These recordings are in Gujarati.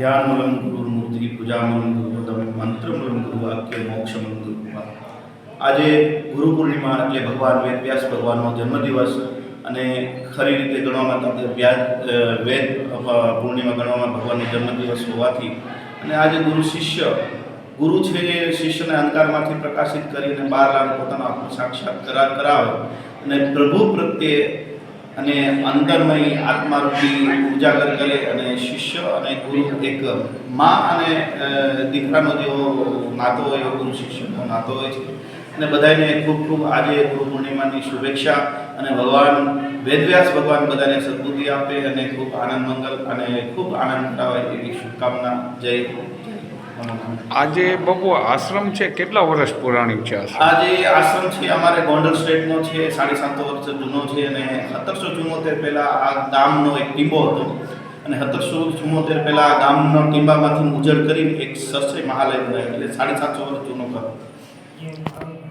ध्यानमूलं गुरुर्मूर्ति पूजामूलं गुरुपदम मंत्रमूलं गुरुवाक्य मोक्षमूलं गुरुकृपा। આજે ગુરુ પૂર્ણિમા એટલે ભગવાન વેદવ્યાસ ભગવાનનો જન્મદિવસ અને ખરી રીતે ગણવામાં વેદ પૂર્ણિમા ગણવામાં ભગવાનનો જન્મદિવસ હોવાથી અને આજે ગુરુ છે એ શિષ્યને અંધકારમાંથી પ્રકાશિત કરીને બહાર લાવી પોતાનો આત્મ સાક્ષાત્કાર કરાવે અને પ્રભુ પ્રત્યે અને અંતરમય આત્મારૂપી ઉજાગર કરે અને શિષ્ય અને ગુરુ એક મા અને દીકરાનો જેવો નાતો હોય એવો ગુરુ શિષ્યનો નાતો હોય છે અને બધાને ખૂબ ખૂબ આજે ગુરુ પૂર્ણિમાની શુભેચ્છા અને ભગવાન વેદવ્યાસ ભગવાન બધાને સદબુદ્ધિ આપે અને ખૂબ આનંદ મંગલ અને ખૂબ આનંદ કરાવે એવી શુભકામના। જય આજે બાપુ આશ્રમ છે કેટલા વર્ષ પુરાણિક છે? આજે આશ્રમ છે અમારે ગોંડલ સ્ટેટનો છે, 750 વર્ષ જૂનો છે અને 1774 પહેલાં આ ગામનો એક ટીંબો હતો અને 1774 પહેલાં ગામનો ટીંબામાંથી ઉજળ કરીને એક સસ્ય મહાલય બનાવ્યો એટલે 750 વર્ષ જૂનો ઘર।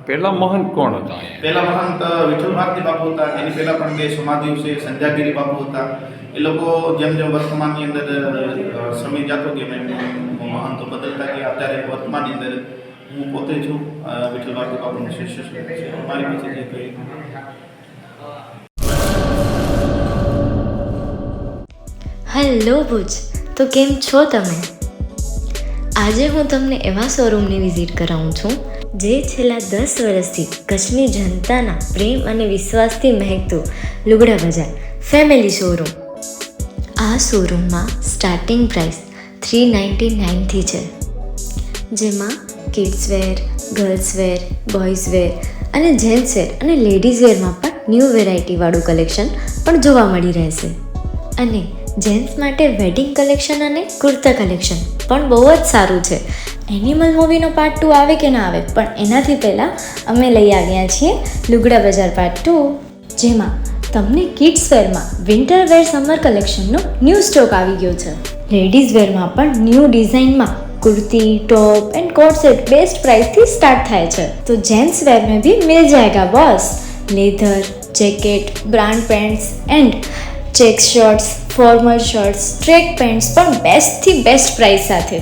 પહેલા મહંત કોણ હતા? પહેલા મહંત વિઠ્ઠલ ભારતી બાપુ હતા, એની પહેલાં પણ બે સમાધિ છે, સંધ્યાગીરી બાપુ હતા। એ લોકો જેમ જેમ વર્તમાનની અંદર સમય જતો ગયો એમ મહંતો બદલતા ગયા। અત્યારે વર્તમાનની અંદર હું પોતે છું વિઠ્ઠલ ભારતી બાપુનો શિષ્ય છે, મારી પાસે જે કંઈ હેલો ભુજ, તો કેમ છો તમે? આજે હું તમને એવા શોરૂમની વિઝિટ કરાવું છું જે છેલ્લા 10 વર્ષથી કચ્છની જનતાના પ્રેમ અને વિશ્વાસથી મહેકતું લુગડા બજાર ફેમિલી શોરૂમ। આ શોરૂમમાં સ્ટાર્ટિંગ પ્રાઇસ 399થી છે, જેમાં kids wear, girls wear, boys wear અને જેન્ટ્સ વેર અને લેડીઝ વેરમાં પણ ન્યૂ વેરાયટીવાળું કલેક્શન પણ જોવા મળી રહેશે અને જેન્ટ્સ માટે વેડિંગ કલેક્શન અને કુર્તા કલેક્શન પણ બહુ જ સારું છે। એનિમલ મૂવીનો પાર્ટ 2 આવે કે ના આવે, પણ એનાથી પહેલાં અમે લઈ આવ્યા છીએ લુગડા બજાર પાર્ટ 2, જેમાં તમને કિડ્સ વેરમાં વિન્ટર વેર સમર કલેક્શનનો ન્યૂ સ્ટોક આવી ગયો છે। લેડીઝ વેરમાં પણ ન્યૂ ડિઝાઇનમાં kurti, top and coat set best price थी स्टार्ट थाय छे। तो जेंट्स वेर में भी मिल जाएगा boss. Leather, jacket, brand pants and check shirts, formal shirts, track pants पर बेस्ट थी बेस्ट प्राइस साथे।